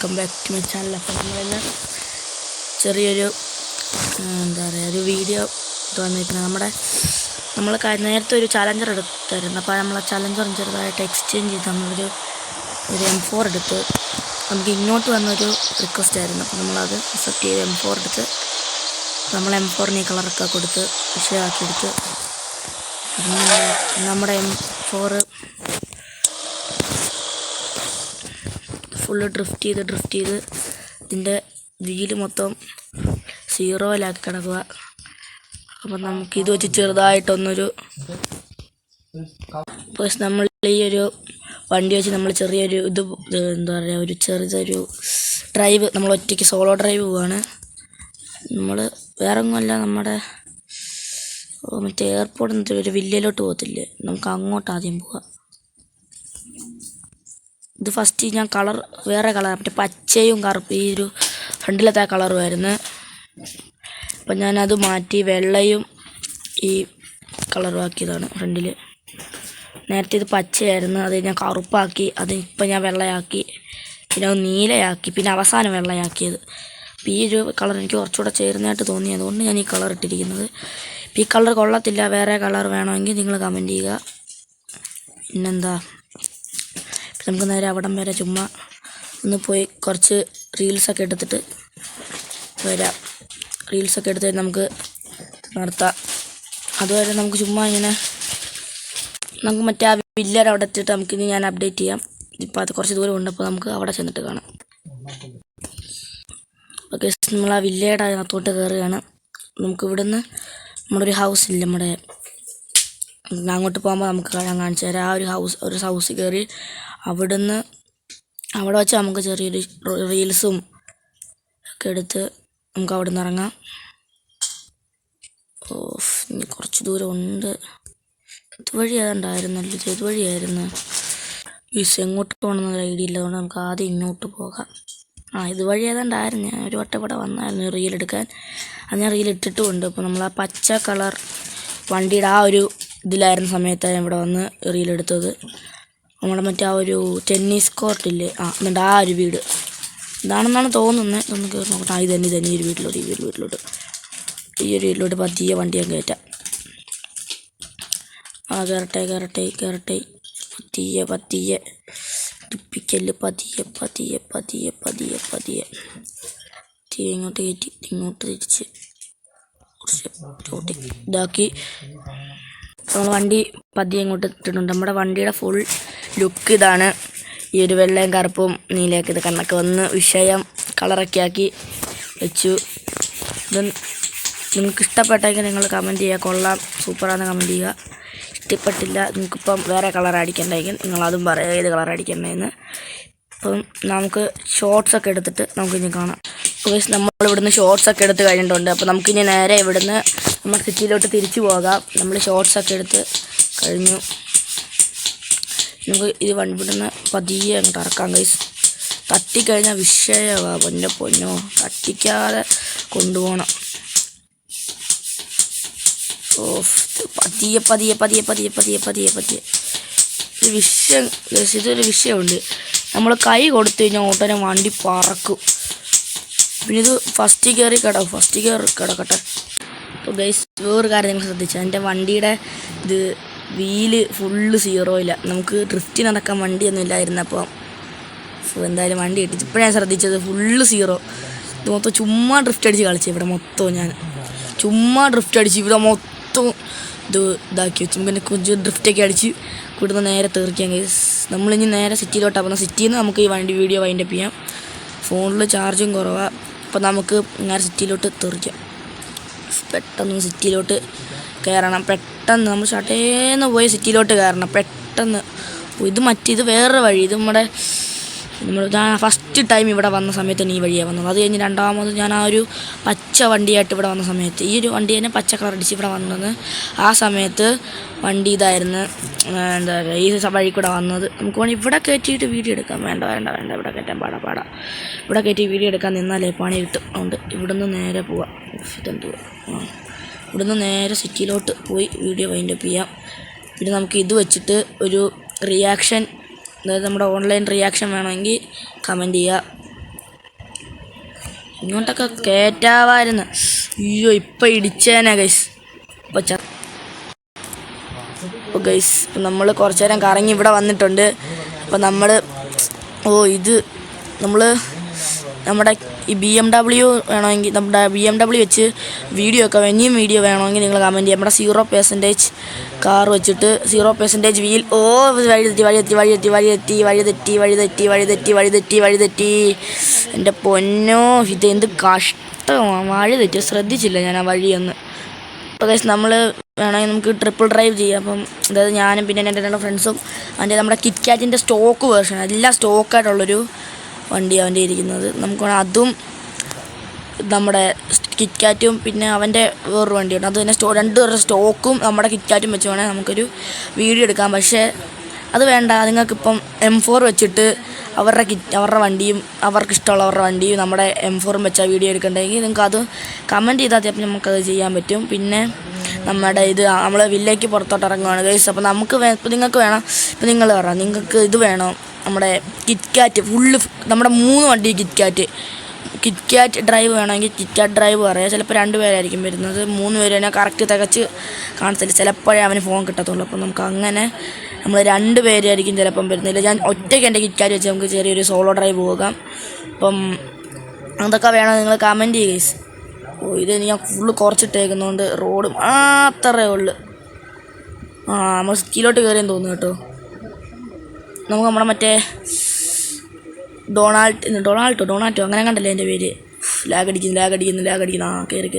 Welcome back to my channel. അപ്പോൾ നമ്മളിന്ന് ചെറിയൊരു എന്താ പറയുക ഒരു വീഡിയോ വന്നിരിക്കുന്നത്. നമ്മൾ നേരത്തെ ഒരു ചലഞ്ചർ എടുത്തായിരുന്നു. അപ്പോൾ നമ്മൾ ആ ചലഞ്ചറും ചെറുതായിട്ട് എക്സ്ചേഞ്ച് ചെയ്ത് നമ്മളൊരു M4 എടുത്ത് നമുക്ക് ഇങ്ങോട്ട് വന്നൊരു റിക്വസ്റ്റ് ആയിരുന്നു. അപ്പോൾ നമ്മളത് അക്സെപ്റ്റ് ചെയ്ത് M4 എടുത്ത് നമ്മൾ M4ന് ഈ കളറൊക്കെ കൊടുത്ത് വിഷയമാക്കിയെടുത്ത് നമ്മുടെ M4 ഫുള്ള് ഡ്രിഫ്റ്റ് ചെയ്ത് ഇതിൻ്റെ വീല് മൊത്തം 0-ലാക്കി കിടക്കുക. അപ്പം നമുക്കിത് വെച്ച് ചെറുതായിട്ടൊന്നൊരു നമ്മൾ ഈ ഒരു വണ്ടി വെച്ച് നമ്മൾ ചെറിയൊരു എന്താ പറയുക ഒരു ചെറിയൊരു ഡ്രൈവ് നമ്മൾ ഒറ്റയ്ക്ക് സോളോ ഡ്രൈവ് പോവാണ്. നമ്മൾ വേറെ ഒന്നുമല്ല, നമ്മുടെ മറ്റേ എയർപോർട്ടിൽ നിന്ന് ഒരു വില്ലയിലോട്ട് പോകത്തില്ലേ, നമുക്ക് അങ്ങോട്ട് ആദ്യം പോവാം. ഇത് ഫസ്റ്റ് ഞാൻ കളർ വേറെ കളർ മറ്റേ പച്ചയും കറുപ്പ് ഈ ഒരു ഫ്രണ്ടിലത്തെ കളറുമായിരുന്നു. അപ്പം ഞാനത് മാറ്റി വെള്ളയും ഈ കളറും ആക്കിയതാണ് ഫ്രണ്ടിൽ. നേരത്തെ ഇത് പച്ചയായിരുന്നു, അത് ഞാൻ കറുപ്പാക്കി, അത് ഇപ്പം ഞാൻ വെള്ളയാക്കി, പിന്നെ അത് നീലയാക്കി, പിന്നെ അവസാനം വെള്ളയാക്കിയത്. അപ്പോൾ ഈ ഒരു കളർ എനിക്ക് കുറച്ചുകൂടെ ചേർന്നതായിട്ട് തോന്നി, അതുകൊണ്ട് ഞാൻ ഈ കളർ ഇട്ടിരിക്കുന്നത്. ഈ കളർ കൊള്ളത്തില്ല, വേറെ കളർ വേണമെങ്കിൽ നിങ്ങൾ കമൻറ്റ് ചെയ്യുക. പിന്നെന്താ, നമുക്ക് നേരെ അവിടം വരെ ചുമ്മാ ഒന്ന് പോയി കുറച്ച് റീൽസൊക്കെ എടുത്തിട്ട് വരാം. റീൽസൊക്കെ എടുത്ത് നമുക്ക് നടത്താം. അതുവരെ നമുക്ക് ചുമ്മാ ഇങ്ങനെ നമുക്ക് മറ്റേ ആ വില്ലർ അവിടെ എത്തിയിട്ട് നമുക്കിനി ഞാൻ അപ്ഡേറ്റ് ചെയ്യാം. ഇപ്പോൾ അത് കുറച്ച് ദൂരം ഉണ്ട്, അപ്പോൾ നമുക്ക് അവിടെ ചെന്നിട്ട് കാണാം. ഓക്കെ, നമ്മൾ ആ വില്ലയുടെ അകത്തോട്ട് കയറുകയാണ്. നമുക്ക് ഇവിടുന്ന് നമ്മുടെ ഒരു ഹൗസില്ല, നമ്മുടെ അങ്ങോട്ട് പോകുമ്പോൾ നമുക്ക് കാണിച്ചു തരാം. ആ ഒരു ഹൗസ് കയറി അവിടെ വെച്ച് നമുക്ക് ചെറിയൊരു റീൽസും ഒക്കെ എടുത്ത് നമുക്ക് അവിടെ നിന്ന് ഇറങ്ങാം. ഇനി കുറച്ച് ദൂരം ഉണ്ട്. ഇതുവഴി ഏതാണ്ടായിരുന്നല്ലോ, ഇതുവഴിയായിരുന്നു. എങ്ങോട്ട് പോകണമെന്നൊരു ഐഡിയ ഇല്ല, അതുകൊണ്ട് നമുക്ക് ആദ്യം ഇങ്ങോട്ട് പോകാം. ഇതുവഴി ഏതാണ്ടായിരുന്നു. ഞാൻ ഒരു വട്ടം ഇവിടെ വന്നായിരുന്നു റീൽ എടുക്കാൻ, അത് ഞാൻ റീൽ ഇട്ടിട്ടുമുണ്ട്. അപ്പോൾ നമ്മൾ ആ പച്ച കളർ വണ്ടിയുടെ ആ ഒരു ഇതിലായിരുന്ന സമയത്താണ് ഞാൻ ഇവിടെ വന്ന് റീലെടുത്തത്. നമ്മുടെ മറ്റേ ആ ഒരു ടെന്നീസ് കോർട്ടില്ലേ, എന്നിട്ട് ആ ഒരു വീട് ഇതാണെന്നാണ് തോന്നുന്നത്. ഒന്ന് കയറി നോക്കട്ടെ. ഇത് തന്നെ ഈ ഒരു വീട്ടിലോട്ട് ഈ ഒരു വീട്ടിലോട്ട് പതിയെ വണ്ടി ഞാൻ കയറ്റാം. കയറട്ടെ പതിയെ ടിപ്പിക്കല് പതിയെ ഇങ്ങോട്ട് കയറ്റി ഇങ്ങോട്ട് തിരിച്ച് ഇതാക്കി നമ്മൾ വണ്ടി പതിയെ ഇങ്ങോട്ട് ഇട്ടിട്ടുണ്ട്. നമ്മുടെ വണ്ടിയുടെ ഫുൾ ലുക്ക് ഇതാണ്. ഈ ഒരു വെള്ളയും കറുപ്പും നീലയൊക്കെ ഇത് കണ്ണൊക്കെ വന്ന് വിഷയം കളറൊക്കെ ആക്കി വെച്ചു. ഇത് നിങ്ങൾക്ക് ഇഷ്ടപ്പെട്ടെങ്കിൽ നിങ്ങൾ കമൻറ്റ് ചെയ്യുക, കൊള്ളാം സൂപ്പറാന്ന് കമൻറ്റ് ചെയ്യുക. ഇഷ്ടപ്പെട്ടില്ല, നിങ്ങൾക്കിപ്പം വേറെ കളർ അടിക്കണ്ടെങ്കിൽ നിങ്ങളതും പറയുക ഏത് കളർ അടിക്കണ്ടേന്ന്. അപ്പം നമുക്ക് ഷോർട്സൊക്കെ എടുത്തിട്ട് നമുക്കിനി കാണാം. നമ്മൾ ഇവിടുന്ന് ഷോർട്സൊക്കെ എടുത്ത് കഴിഞ്ഞിട്ടുണ്ട്. അപ്പോൾ നമുക്കിനി നേരെ ഇവിടുന്ന് നമ്മൾ സിറ്റിയിലോട്ട് തിരിച്ചു പോകാം. നമ്മൾ ഷോർട്സൊക്കെ എടുത്ത് കഴിഞ്ഞു. നമുക്ക് ഇത് ഇവിടുന്ന് പതിയെ അങ്ങോട്ട് ഇറക്കാം ഗൈസ്. തട്ടിക്കഴിഞ്ഞാൽ വിഷയമാണ്, എൻ്റെ പൊന്നോ, തട്ടിക്കാതെ കൊണ്ടുപോകണം. പതിയെ ഒരു വിഷയം ഗൈസ്, ഇതൊരു വിഷയമുണ്ട്. നമ്മൾ കൈ കൊടുത്തു കഴിഞ്ഞാൽ ഓട്ടനെ വണ്ടി പറക്കും. പിന്നെ ഇത് ഫസ്റ്റ് ഗിയർ കിടക്കട്ടെ. അപ്പോൾ ഗൈസ് വേറൊരു കാര്യം നിങ്ങൾ ശ്രദ്ധിച്ചാൽ, എൻ്റെ വണ്ടിയുടെ ഇത് വീല് ഫുള്ള് 0-യില്ല. നമുക്ക് ഡ്രിഫ്റ്റ് നടക്കാൻ വണ്ടിയൊന്നും ഇല്ലായിരുന്നു. അപ്പോൾ എന്തായാലും വണ്ടി കിട്ടി. ഇപ്പോഴാണ് ശ്രദ്ധിച്ചത് ഫുള്ള് 0. ഇത് മൊത്തം ചുമ്മാ ഡ്രിഫ്റ്റ് അടിച്ച് കളിച്ചു. ഇവിടെ മൊത്തം ഞാൻ ചുമ്മാ ഡ്രിഫ്റ്റ് അടിച്ച് ഇവിടെ മൊത്തം ഇതാക്കി വെച്ചു. പിന്നെ കുറച്ച് ഡ്രിഫ്റ്റൊക്കെ അടിച്ച് ഇവിടുന്ന് നേരെ തീർക്കാം ഗൈസ്. നമ്മളിനി നേരെ സിറ്റിയിലോട്ടാണ് പോകുന്നത്. സിറ്റിയിൽ നിന്ന് നമുക്ക് ഈ വീഡിയോ വൈൻഡപ്പ് ചെയ്യാം. ഫോണിൽ ചാർജും കുറവാണ്. അപ്പോൾ നമുക്ക് നേരെ സിറ്റിയിലോട്ട് തീർക്കാം. പെട്ടെന്ന് സിറ്റിയിലോട്ട് കയറണം. പെട്ടെന്ന് നമ്മൾ ഷട്ടേന്ന് പോയി സിറ്റിയിലോട്ട് കയറണം പെട്ടെന്ന്. ഇത് വേറൊരു വഴി. ഇത് ഞാൻ ഫസ്റ്റ് ടൈം ഇവിടെ വന്ന സമയത്താണ് ഈ വഴിയാണ് വന്നത്. അത് കഴിഞ്ഞ് രണ്ടാമത് ഞാൻ ആ ഒരു പച്ച വണ്ടിയായിട്ട് ഇവിടെ വന്ന സമയത്ത് ഈ ഒരു വണ്ടി തന്നെ പച്ച കളർ അടിച്ച് ഇവിടെ വന്നത്. ആ സമയത്ത് വണ്ടി ഇതായിരുന്നു, എന്താ പറയുക, ഈ വഴി കൂടെ വന്നത്. നമുക്ക് വേണമെങ്കിൽ ഇവിടെ കയറ്റിയിട്ട് വീഡിയോ എടുക്കാം. വേണ്ട ഇവിടെ കയറ്റാൻ പാടാ. ഇവിടെ കയറ്റി വീഡിയോ എടുക്കാൻ നിന്നാലേ പണി കിട്ടും. അതുകൊണ്ട് ഇവിടുന്ന് നേരെ പോവാം. ഇവിടുന്ന് നേരെ സിറ്റിയിലോട്ട് പോയി വീഡിയോ വൈൻഡപ്പ് ചെയ്യാം. പിന്നെ നമുക്ക് ഇത് വെച്ചിട്ട് ഒരു റിയാക്ഷൻ, അതായത് നമ്മുടെ ഓൺലൈൻ റിയാക്ഷൻ വേണമെങ്കിൽ കമൻറ്റ് ചെയ്യുക. ഇങ്ങോട്ടൊക്കെ കയറ്റാവായിരുന്നു. അയ്യോ ഇപ്പം ഇടിച്ചേനെ ഗൈസ്. അപ്പോൾ ഗൈസ് നമ്മൾ കുറച്ച് നേരം കറങ്ങി ഇവിടെ വന്നിട്ടുണ്ട്. അപ്പോൾ നമ്മൾ ഇത് നമ്മൾ നമ്മുടെ ഈ BMW വേണമെങ്കിൽ നമ്മുടെ BMW വെച്ച് വീഡിയോ ഒക്കെ ഇനിയും വീഡിയോ വേണമെങ്കിൽ നിങ്ങൾ കമൻറ്റ് ചെയ്യാം. നമ്മുടെ 0% കാർ വെച്ചിട്ട് 0% വീൽ വഴിതെറ്റി എൻ്റെ പൊന്നോ ഇതെന്ത് കഷ്ടമാണ്. വഴിതെറ്റി ശ്രദ്ധിച്ചില്ല ഞാൻ ആ വഴിയൊന്ന്. അപ്പോൾ ഗൈസ് നമ്മൾ വേണമെങ്കിൽ നമുക്ക് ട്രിപ്പിൾ ഡ്രൈവ് ചെയ്യാം. അപ്പം അതായത് ഞാനും പിന്നെ എൻ്റെ 2 ഫ്രണ്ട്സും അതിൻ്റെ നമ്മുടെ കിറ്റ്കാറ്റിൻ്റെ സ്റ്റോക്ക് വേർഷൻ എല്ലാം സ്റ്റോക്കായിട്ടുള്ളൊരു വണ്ടി അവൻ്റെ ഇരിക്കുന്നത്. നമുക്ക് അതും നമ്മുടെ കിറ്റ്കാറ്റും പിന്നെ അവൻ്റെ വേറൊരു വണ്ടിയുണ്ട് അത് തന്നെ 2 പേരുടെ സ്റ്റോക്കും നമ്മുടെ കിറ്റ്കാറ്റും വെച്ച് വേണമെങ്കിൽ നമുക്കൊരു വീഡിയോ എടുക്കാം. പക്ഷേ അത് വേണ്ട, നിങ്ങൾക്കിപ്പം M4 വെച്ചിട്ട് അവരുടെ വണ്ടിയും അവർക്കിഷ്ടമുള്ളവരുടെ വണ്ടിയും നമ്മുടെ M4 വെച്ചാൽ വീഡിയോ എടുക്കണ്ടെങ്കിൽ നിങ്ങൾക്ക് അത് കമൻറ്റ് ചെയ്താൽ അപ്പം നമുക്കത് ചെയ്യാൻ പറ്റും. പിന്നെ നമ്മുടെ നമ്മൾ വില്ലേക്ക് പുറത്തോട്ട് ഇറങ്ങുകയാണ് ഗൈസ്. അപ്പോൾ നമുക്ക് ഇപ്പോൾ നിങ്ങൾക്ക് വേണം, ഇപ്പോൾ നിങ്ങൾ പറയാം നിങ്ങൾക്ക് ഇത് വേണം, നമ്മുടെ കിറ്റ്കാറ്റ് ഫുള്ള് നമ്മുടെ 3 വണ്ടി കിറ്റ്കാറ്റ് ഡ്രൈവ് വേണമെങ്കിൽ കിറ്റ്കാറ്റ് ഡ്രൈവ് പറയാം. ചിലപ്പോൾ 2 പേരായിരിക്കും വരുന്നത്, 3 പേര് തന്നെ കറക്റ്റ് തികച്ച് കാണത്തില്ല, ചിലപ്പോഴേ അവന് ഫോൺ കിട്ടത്തുള്ളൂ. അപ്പോൾ നമുക്ക് അങ്ങനെ നമ്മൾ 2 പേരായിരിക്കും ചിലപ്പം വരുന്നില്ല. ഞാൻ ഒറ്റയ്ക്ക് എൻ്റെ കിറ്റ്കാറ്റ് വെച്ച് നമുക്ക് ചെറിയൊരു സോളോ ഡ്രൈവ് പോകാം. അപ്പം അതൊക്കെ വേണം നിങ്ങൾ കമൻറ്റ് ചെയ്യുക. ഇത് ഞാൻ ഫുള്ള് കുറച്ചിട്ടേക്കുന്നതുകൊണ്ട് റോഡ് മാത്രമേ ഉള്ളൂ. നമ്മൾ സിറ്റിയിലോട്ട് കയറിയെന്ന് തോന്നുന്നു കേട്ടോ. നമുക്ക് നമ്മുടെ മറ്റേ ഡൊണാൾട്ടോ അങ്ങനെ കണ്ടല്ലേ എൻ്റെ പേര്. ലാഗടിക്കുന്നു കയറി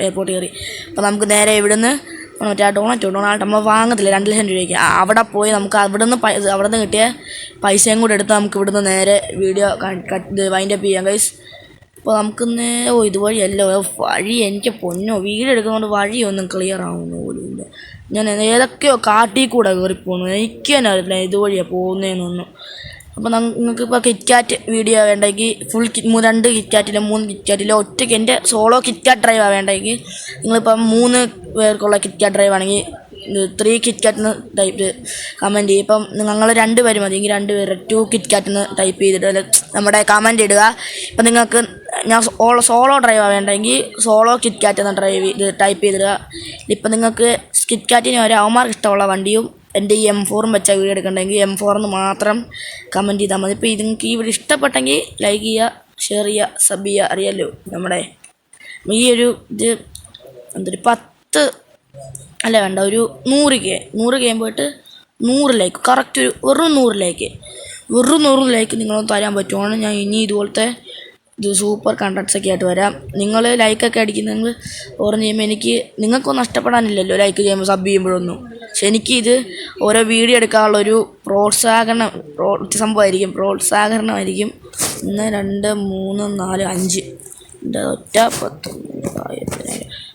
എയർപോർട്ട് കയറി. അപ്പോൾ നമുക്ക് നേരെ ഇവിടുന്ന് മറ്റേ ഡൊണാൾട്ടോ നമ്മൾ വാങ്ങത്തില്ല 2 ലക്ഷം രൂപയ്ക്ക്. അവിടെ പോയി നമുക്ക് അവിടെ നിന്ന് കിട്ടിയ പൈസയും കൂടെ എടുത്ത് നമുക്ക് ഇവിടുന്ന് നേരെ വീഡിയോ വൈൻഡപ്പ് ചെയ്യാം ഗൈസ്. അപ്പോൾ നമുക്കിന്ന് ഇതുവഴിയല്ലോ വഴി, എനിക്ക് പൊന്നോ വീഡിയോ എടുക്കുന്നതുകൊണ്ട് വഴിയൊന്നും ക്ലിയർ ആവുന്ന പോലും ഇല്ല. ഞാൻ ഏതൊക്കെയോ കാട്ടിൽ കൂടെ കയറിപ്പോകുന്നു, എനിക്ക് തന്നെ അറിയില്ല ഇതുവഴിയാണ് പോകുന്നതെന്നൊന്നും. അപ്പോൾ നിങ്ങൾക്കിപ്പോൾ കിറ്റ്കാറ്റ് വീഡിയോ വേണ്ടെങ്കിൽ ഫുൾ 2 കിറ്റ്കാറ്റിലോ 3 കിറ്റ്കാറ്റിലോ ഒറ്റയ്ക്ക് എൻ്റെ സോളോ കിറ്റ്കാറ്റ് ഡ്രൈവാണ് വേണ്ടെങ്കിൽ നിങ്ങളിപ്പം 3 പേർക്കുള്ള കിറ്റ്കാറ്റ് ഡ്രൈവ് ആണെങ്കിൽ 3 കിറ്റ്കാറ്റിന് ടൈപ്പ് കമൻറ്റ് ചെയ്യും. ഇപ്പം നിങ്ങൾ 2 പേര് മതി എങ്കിൽ 2 പേര് 2 കിറ്റ്കാറ്റിന് ടൈപ്പ് ചെയ്തിട്ട് നമ്മുടെ കമൻറ്റ് ഇടുക. ഇപ്പം നിങ്ങൾക്ക് ഞാൻ സോളോ ഡ്രൈവാണ് വേണ്ടെങ്കിൽ സോളോ കിറ്റ്കാറ്റ് എന്ന് ടൈപ്പ് ചെയ്തിടുക. ഇപ്പം നിങ്ങൾക്ക് കിറ്റ്കാറ്റിന് അവന്മാർക്ക് ഇഷ്ടമുള്ള വണ്ടിയും എൻ്റെ ഈ M4 വെച്ചാൽ വീഡിയോ എടുക്കണമെങ്കിൽ M4 എന്ന് മാത്രം കമൻറ്റ് ചെയ്താൽ മതി. ഇപ്പോൾ നിങ്ങൾക്ക് ഈ വീഡിയോ ഇഷ്ടപ്പെട്ടെങ്കിൽ ലൈക്ക് ചെയ്യുക, ഷെയർ ചെയ്യുക, സബ് ചെയ്യുക. അറിയാമല്ലോ നമ്മുടെ ഈ ഒരു ഇത് എന്തൊരു 10 അല്ല വേണ്ട ഒരു 100K പോയിട്ട് 100 ലൈക്ക് കറക്റ്റ് വെറും 100 ലൈക്ക് നിങ്ങളൊന്ന് തരാൻ പറ്റുവാണ്. ഞാൻ ഇനി ഇതുപോലത്തെ സൂപ്പർ കണ്ടൻസൊക്കെ ആയിട്ട് വരാം. നിങ്ങൾ ലൈക്കൊക്കെ അടിക്കുന്നത് ഓർമ്മ ചെയ്യുമ്പോൾ നിങ്ങൾക്കൊന്നും നഷ്ടപ്പെടാനില്ലല്ലോ ലൈക്ക് ചെയ്യുമ്പോൾ സബ് ചെയ്യുമ്പോഴൊന്നും. പക്ഷെ എനിക്കിത് ഓരോ വീഡിയോ എടുക്കാനുള്ളൊരു പ്രോത്സാഹനമായിരിക്കും. 1 2 3 4 5 ഒറ്റ 10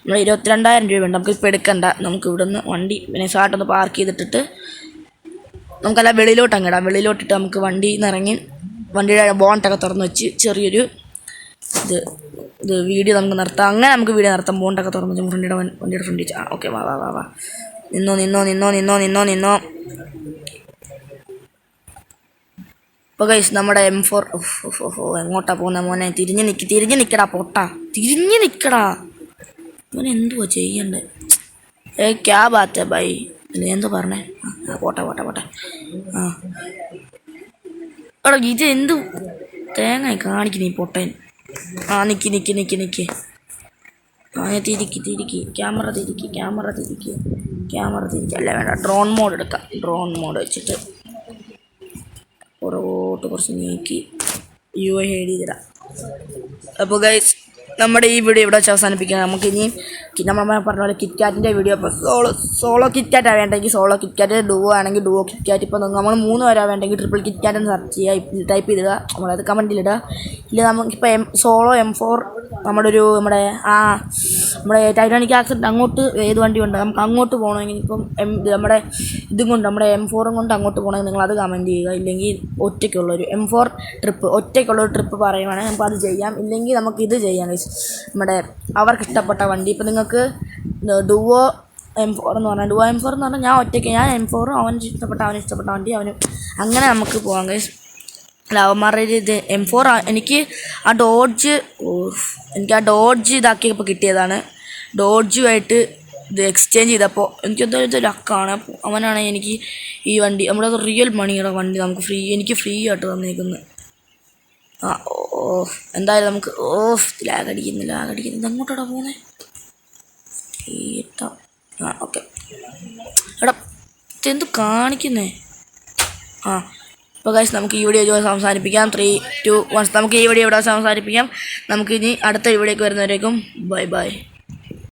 നമ്മൾ 22,000 രൂപ ഉണ്ട്. നമുക്കിപ്പോൾ എടുക്കണ്ട, നമുക്ക് ഇവിടെ നിന്ന് വണ്ടി പിന്നെ ഷാർട്ടൊന്ന് പാർക്ക് ചെയ്തിട്ടിട്ട് നമുക്കല്ല വെളിയിലോട്ടങ്ങിടാം. വെളിയിലോട്ടിട്ട് നമുക്ക് വണ്ടിയിൽ നിന്ന് ഇറങ്ങി വണ്ടിയുടെ ബോണ്ടൊക്കെ തുറന്ന് വെച്ച് ചെറിയൊരു ഇത് വീഡിയോ നമുക്ക് നിർത്താം. അങ്ങനെ നമുക്ക് വീഡിയോ നിർത്താം. ബോണ്ടൊക്കെ തുറന്ന് വെച്ച് വണ്ടിയുടെ ഫ്രണ്ട് വെച്ച് ഓക്കെ വാ നിന്നോ. അപ്പോൾ ഗൈസ് നമ്മുടെ M4 എങ്ങോട്ടാ പോകുന്ന മോനെ? തിരിഞ്ഞ് നിൽക്കടാ പൊട്ടാ, തിരിഞ്ഞ് നിൽക്കടാ മോനെ. എന്തുവാ ചെയ്യണ്ടേ? ക്യാ ബാത്ത് ബൈ അല്ലേ എന്തോ പറഞ്ഞേ? പോട്ടെ എടാ ഇത് എന്ത് തേങ്ങ കാണിക്കുന്നീ പൊട്ടൻ. നിക്ക് തിരിക്ക് ക്യാമറ തിരിക്ക് അല്ല വേണ്ട, ഡ്രോൺ മോഡ് എടുക്കാം. ഡ്രോൺ മോഡ് വെച്ചിട്ട് പുറകോട്ട് കുറച്ച് നീക്കി UID തരാം. അപ്പോൾ ഗൈസ് നമ്മുടെ ഈ വീഡിയോ ഇവിടെ വെച്ച് അവസാനിപ്പിക്കാം. നമുക്ക് ഇനിയും നമ്മൾ പറഞ്ഞ പോലെ കിറ്റ്കാറ്റിൻ്റെ വീഡിയോ ഇപ്പോൾ സോളോ കിറ്റ്കാറ്റാണ് വേണ്ടെങ്കിൽ സോളോ കിറ്റ്കാറ്റ്, ഡുവോ ആണെങ്കിൽ ഡുവോ കിറ്റ്കാറ്റ്. ഇപ്പോൾ നമ്മൾ 3 പേരാ വേണ്ടെങ്കിൽ ട്രിപ്പിൾ കിറ്റ്കാറ്റ് എന്ന് സെർച്ച് ചെയ്യുക, ടൈപ്പ് ചെയ്തിടുക, നമ്മളത് കമൻറ്റിലിടുക. ഇല്ല നമുക്കിപ്പോൾ സോളോ M4 നമ്മുടെ ടൈറ്റാനിക് ആക്സിഡൻറ്റ് അങ്ങോട്ട് ഏത് വണ്ടി ഉണ്ട് നമുക്ക് അങ്ങോട്ട് പോകണമെങ്കിൽ ഇപ്പം നമ്മുടെ M4 കൊണ്ട് അങ്ങോട്ട് പോകണമെങ്കിൽ നിങ്ങളത് കമൻറ്റ് ചെയ്യുക. ഇല്ലെങ്കിൽ ഒറ്റയ്ക്കുള്ളൊരു M4 ട്രിപ്പ് പറയുവാണെങ്കിൽ നമുക്കത് ചെയ്യാം. ഇല്ലെങ്കിൽ നമുക്കിത് ചെയ്യാം നമ്മുടെ അവർക്ക് ഇഷ്ടപ്പെട്ട വണ്ടി. ഇപ്പം നിങ്ങൾക്ക് ഡുവോ M4 എന്ന് പറഞ്ഞാൽ ഞാൻ ഒറ്റയ്ക്ക് M4 അവന് ഇഷ്ടപ്പെട്ട വണ്ടി അങ്ങനെ നമുക്ക് പോകാം ഗൈസ്. അല്ല അവന്മാരുടെ ഇത് M4 എനിക്ക് ആ ഡോഡ്ജ് ഇതാക്കിയപ്പോൾ കിട്ടിയതാണ്. ഡോഡ്ജുമായിട്ട് ഇത് എക്സ്ചേഞ്ച് ചെയ്തപ്പോൾ എനിക്ക് എന്താ ഇത് ലക്കാണ്. അപ്പോൾ അവനാണെങ്കിൽ എനിക്ക് ഈ വണ്ടി നമ്മുടെ റിയൽ മണിയുടെ വണ്ടി എനിക്ക് ഫ്രീ ആയിട്ട് തന്നേക്കുന്നത്. എന്തായാലും നമുക്ക് ലാഗ് അടിക്കുന്നില്ല അങ്ങോട്ടാ പോകുന്നത്. ഓക്കെ എടാ ഇതെന്ത് കാണിക്കുന്നേ? അപ്പോൾ ഗൈസ് നമുക്ക് ഈ വീഡിയോ അവസാനിപ്പിക്കാം. 3, 2, 1 നമുക്ക് ഈ വീഡിയോ ഇവിടെ അവസാനിപ്പിക്കാം. നമുക്ക് ഇനി അടുത്ത വീഡിയോക്ക് വരുന്നവരേക്കും ബൈ.